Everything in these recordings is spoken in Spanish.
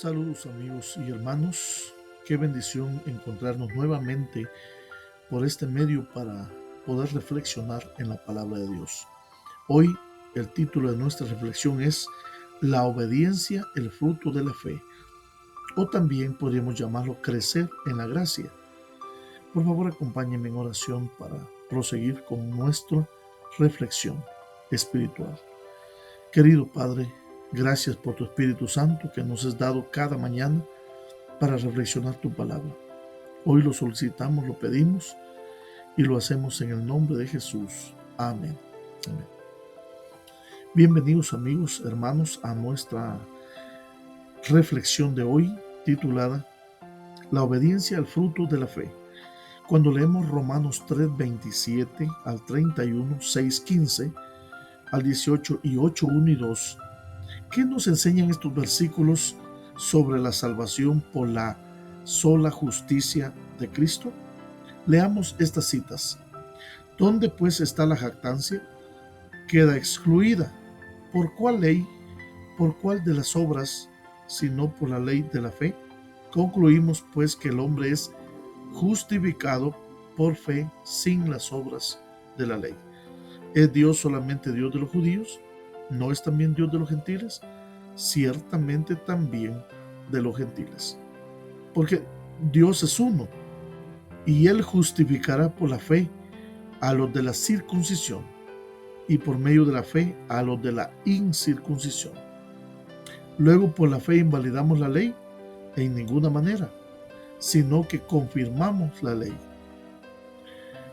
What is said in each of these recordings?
Saludos amigos y hermanos, qué bendición encontrarnos nuevamente por este medio para poder reflexionar en la palabra de Dios. Hoy el título de nuestra reflexión es La obediencia, el fruto de la fe, o también podríamos llamarlo crecer en la gracia. Por favor, acompáñenme en oración para proseguir con nuestra reflexión espiritual. Querido Padre, gracias por tu Espíritu Santo que nos has dado cada mañana para reflexionar tu palabra. Hoy lo solicitamos, lo pedimos y lo hacemos en el nombre de Jesús. Amén. Amén. Bienvenidos amigos, hermanos, a nuestra reflexión de hoy titulada La obediencia al fruto de la fe. Cuando leemos Romanos 3:27 al 31, 6:15 al 18 y 8:1 y 2, ¿qué nos enseñan estos versículos sobre la salvación por la sola justicia de Cristo? Leamos estas citas. ¿Dónde pues está la jactancia? Queda excluida. ¿Por cuál ley? ¿Por cuál de las obras, sino por la ley de la fe? Concluimos pues que el hombre es justificado por fe sin las obras de la ley. ¿Es Dios solamente Dios de los judíos? ¿No es también Dios de los gentiles? Ciertamente también de los gentiles. Porque Dios es uno y Él justificará por la fe a los de la circuncisión y por medio de la fe a los de la incircuncisión. Luego por la fe invalidamos la ley en ninguna manera, sino que confirmamos la ley.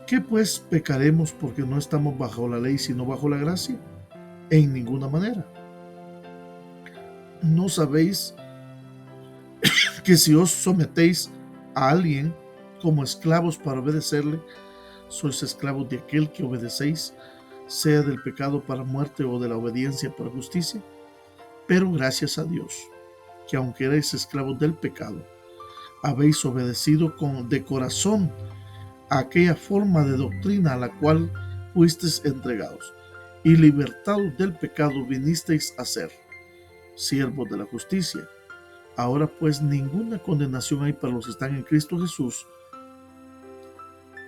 ¿Qué pues pecaremos porque no estamos bajo la ley sino bajo la gracia? En ninguna manera. ¿No sabéis que si os sometéis a alguien como esclavos para obedecerle, sois esclavos de aquel que obedecéis, sea del pecado para muerte o de la obediencia para justicia? Pero gracias a Dios, que aunque erais esclavos del pecado, habéis obedecido de corazón a aquella forma de doctrina a la cual fuisteis entregados, y libertados del pecado vinisteis a ser siervos de la justicia. Ahora pues ninguna condenación hay para los que están en Cristo Jesús,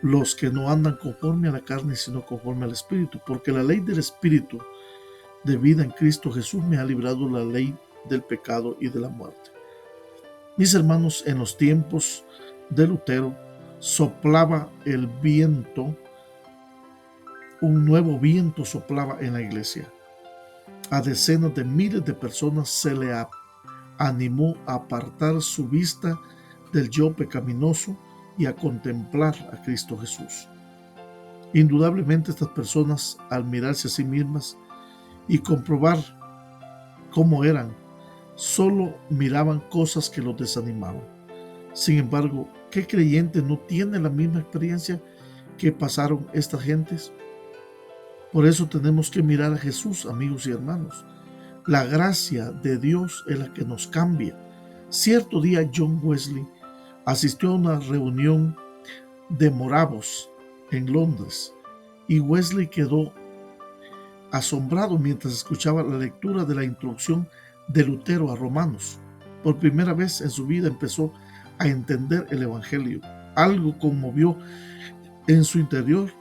los que no andan conforme a la carne, sino conforme al Espíritu, porque la ley del Espíritu de vida en Cristo Jesús me ha librado la ley del pecado y de la muerte. Mis hermanos, en los tiempos de Lutero soplaba el viento, un nuevo viento soplaba en la iglesia. A decenas de miles de personas se le animó a apartar su vista del yo pecaminoso y a contemplar a Cristo Jesús. Indudablemente estas personas, al mirarse a sí mismas y comprobar cómo eran, solo miraban cosas que los desanimaban. Sin embargo, ¿qué creyente no tiene la misma experiencia que pasaron estas gentes? Por eso tenemos que mirar a Jesús, amigos y hermanos. La gracia de Dios es la que nos cambia. Cierto día John Wesley asistió a una reunión de moravos en Londres y Wesley quedó asombrado mientras escuchaba la lectura de la introducción de Lutero a Romanos. Por primera vez en su vida empezó a entender el Evangelio. Algo conmovió en su interior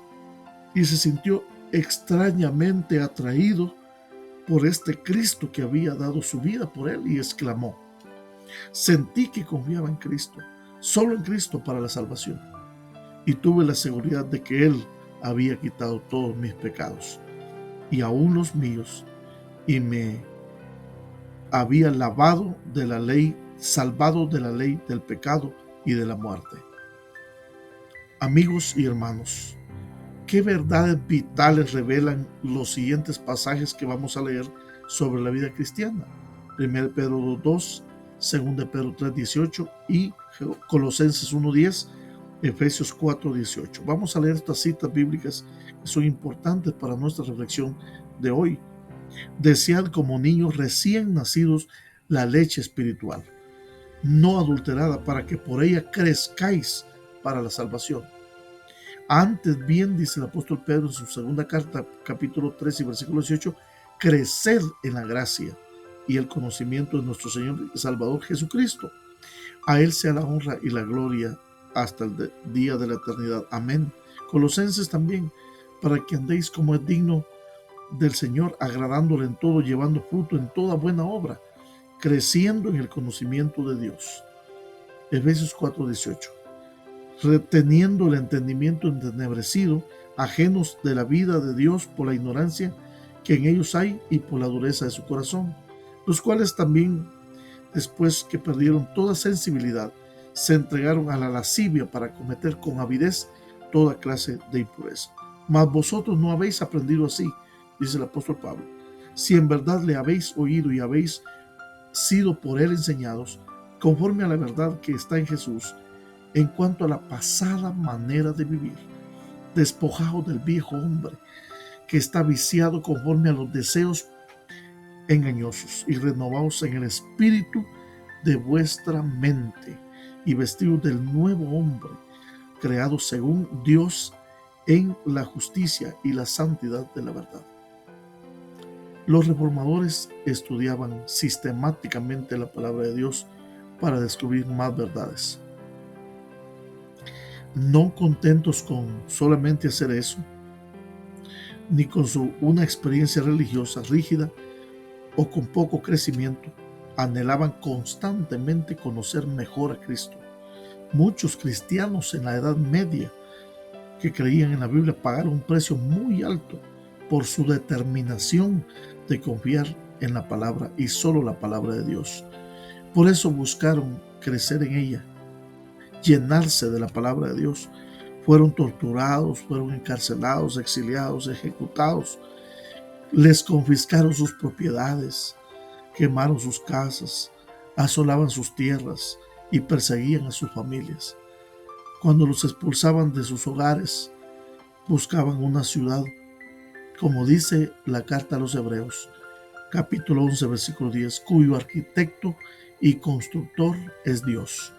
y se sintió extrañamente atraído por este Cristo que había dado su vida por él, y exclamó: sentí que confiaba en Cristo, solo en Cristo para la salvación, y tuve la seguridad de que Él había quitado todos mis pecados y aún los míos, y me había lavado de la ley, salvado de la ley del pecado y de la muerte. Amigos y hermanos, ¿qué verdades vitales revelan los siguientes pasajes que vamos a leer sobre la vida cristiana? 1 Pedro 2, 2 Pedro 3:18 y Colosenses 1:10, Efesios 4:18. Vamos a leer estas citas bíblicas que son importantes para nuestra reflexión de hoy. Desead como niños recién nacidos la leche espiritual, no adulterada, para que por ella crezcáis para la salvación. Antes bien, dice el apóstol Pedro en su segunda carta, capítulo 3 y versículo 18, creced en la gracia y el conocimiento de nuestro Señor y Salvador Jesucristo. A Él sea la honra y la gloria hasta el día de la eternidad. Amén. Colosenses también, para que andéis como es digno del Señor, agradándole en todo, llevando fruto en toda buena obra, creciendo en el conocimiento de Dios. Efesios 4:18. Reteniendo el entendimiento entenebrecido, ajenos de la vida de Dios por la ignorancia que en ellos hay y por la dureza de su corazón, los cuales también, después que perdieron toda sensibilidad, se entregaron a la lascivia para cometer con avidez toda clase de impureza. Mas vosotros no habéis aprendido así, dice el apóstol Pablo, si en verdad le habéis oído y habéis sido por él enseñados, conforme a la verdad que está en Jesús, en cuanto a la pasada manera de vivir, despojados del viejo hombre, que está viciado conforme a los deseos engañosos, y renovados en el espíritu de vuestra mente, y vestidos del nuevo hombre, creado según Dios en la justicia y la santidad de la verdad. Los reformadores estudiaban sistemáticamente la palabra de Dios para descubrir más verdades. No contentos con solamente hacer eso, ni con una experiencia religiosa rígida o con poco crecimiento, anhelaban constantemente conocer mejor a Cristo. Muchos cristianos en la Edad Media que creían en la Biblia pagaron un precio muy alto por su determinación de confiar en la palabra y solo la palabra de Dios. Por eso buscaron crecer en ella, llenarse de la palabra de Dios. Fueron torturados, fueron encarcelados, exiliados, ejecutados. Les confiscaron sus propiedades, quemaron sus casas, asolaban sus tierras y perseguían a sus familias. Cuando los expulsaban de sus hogares, buscaban una ciudad, como dice la carta a los Hebreos, capítulo 11, versículo 10, cuyo arquitecto y constructor es Dios.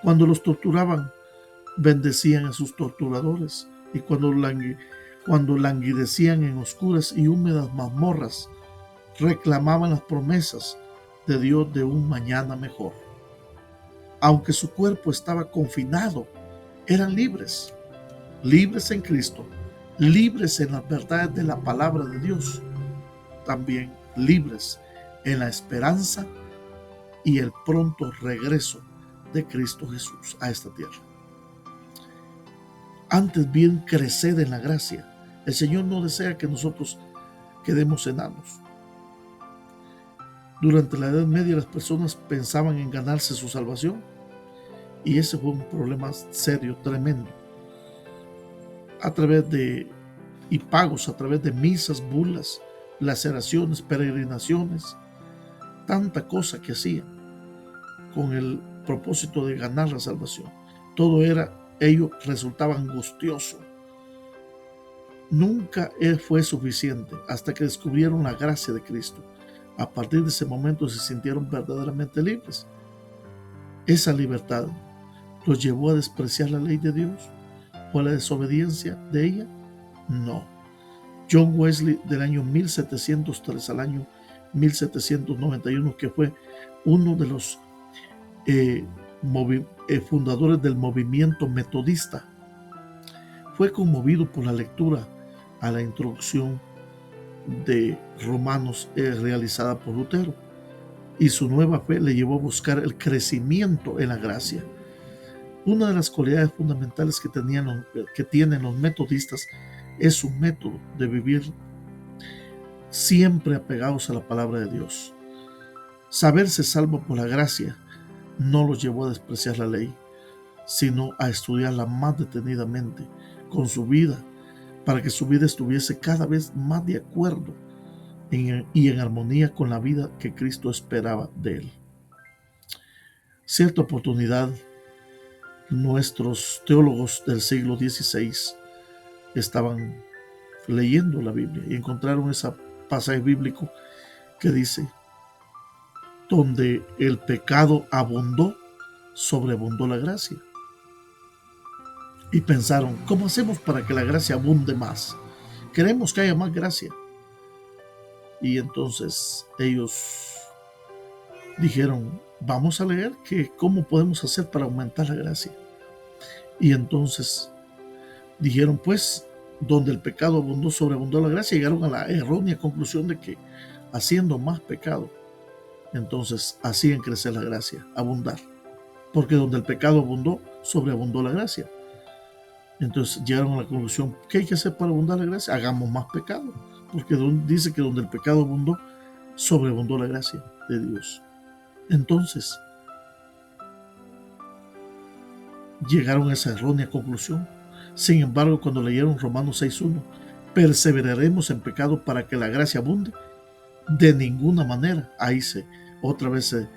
Cuando los torturaban, bendecían a sus torturadores, y cuando languidecían en oscuras y húmedas mazmorras, reclamaban las promesas de Dios de un mañana mejor. Aunque su cuerpo estaba confinado, eran libres, libres en Cristo, libres en las verdades de la palabra de Dios, también libres en la esperanza y el pronto regreso de Cristo Jesús a esta tierra. Antes bien, creced en la gracia. El Señor no desea que nosotros quedemos enanos. Durante la Edad Media las personas pensaban en ganarse su salvación, y ese fue un problema serio, tremendo. A través de pagos, a través de misas, bulas, laceraciones, peregrinaciones, tanta cosa que hacían con el propósito de ganar la salvación. Todo ello resultaba angustioso. Nunca fue suficiente hasta que descubrieron la gracia de Cristo. A partir de ese momento se sintieron verdaderamente libres. Esa libertad los llevó a despreciar la ley de Dios o a la desobediencia de ella. No. John Wesley, del año 1703 al año 1791, que fue uno de los fundadores del movimiento metodista, fue conmovido por la lectura a la introducción de Romanos realizada por Lutero, y su nueva fe le llevó a buscar el crecimiento en la gracia. Una de las cualidades fundamentales que tienen los metodistas es su método de vivir siempre apegados a la palabra de Dios. Saberse salvo por la gracia no los llevó a despreciar la ley, sino a estudiarla más detenidamente con su vida, para que su vida estuviese cada vez más de acuerdo y en armonía con la vida que Cristo esperaba de él. Cierta oportunidad, nuestros teólogos del siglo XVI estaban leyendo la Biblia y encontraron ese pasaje bíblico que dice: donde el pecado abundó, sobreabundó la gracia. Y pensaron, ¿cómo hacemos para que la gracia abunde más? Queremos que haya más gracia. Y entonces ellos dijeron, vamos a leer que cómo podemos hacer para aumentar la gracia. Y entonces dijeron, pues, donde el pecado abundó, sobreabundó la gracia. Llegaron a la errónea conclusión de que haciendo más pecado, entonces hacían crecer la gracia, abundar. Porque donde el pecado abundó, sobreabundó la gracia. Entonces llegaron a la conclusión, ¿qué hay que hacer para abundar la gracia? Hagamos más pecado. Porque dice que donde el pecado abundó, sobreabundó la gracia de Dios. Entonces, llegaron a esa errónea conclusión. Sin embargo, cuando leyeron Romanos 6:1, perseveraremos en pecado para que la gracia abunde. De ninguna manera. Ahí otra vez se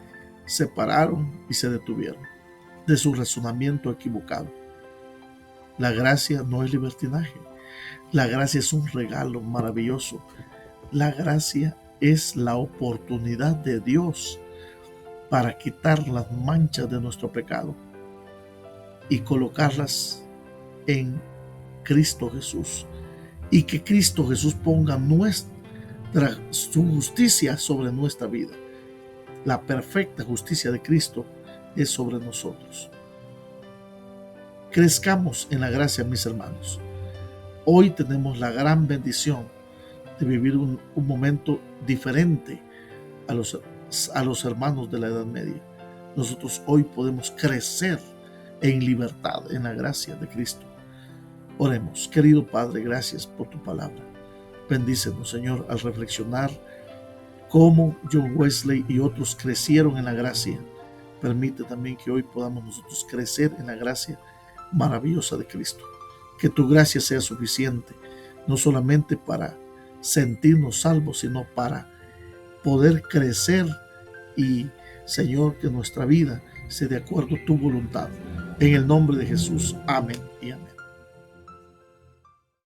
separaron y se detuvieron de su razonamiento equivocado. La gracia no es libertinaje. La gracia es un regalo maravilloso. La gracia es la oportunidad de Dios para quitar las manchas de nuestro pecado y colocarlas en Cristo Jesús, y que Cristo Jesús ponga su justicia sobre nuestra vida. La perfecta justicia de Cristo es sobre nosotros. Crezcamos en la gracia, mis hermanos. Hoy tenemos la gran bendición de vivir un momento diferente a los hermanos de la Edad Media. Nosotros hoy podemos crecer en libertad, en la gracia de Cristo. Oremos. Querido Padre, gracias por tu palabra. Bendícenos, Señor, al reflexionar cómo John Wesley y otros crecieron en la gracia. Permite también que hoy podamos nosotros crecer en la gracia maravillosa de Cristo. Que tu gracia sea suficiente, no solamente para sentirnos salvos, sino para poder crecer y, Señor, que nuestra vida sea de acuerdo a tu voluntad. En el nombre de Jesús. Amén y amén.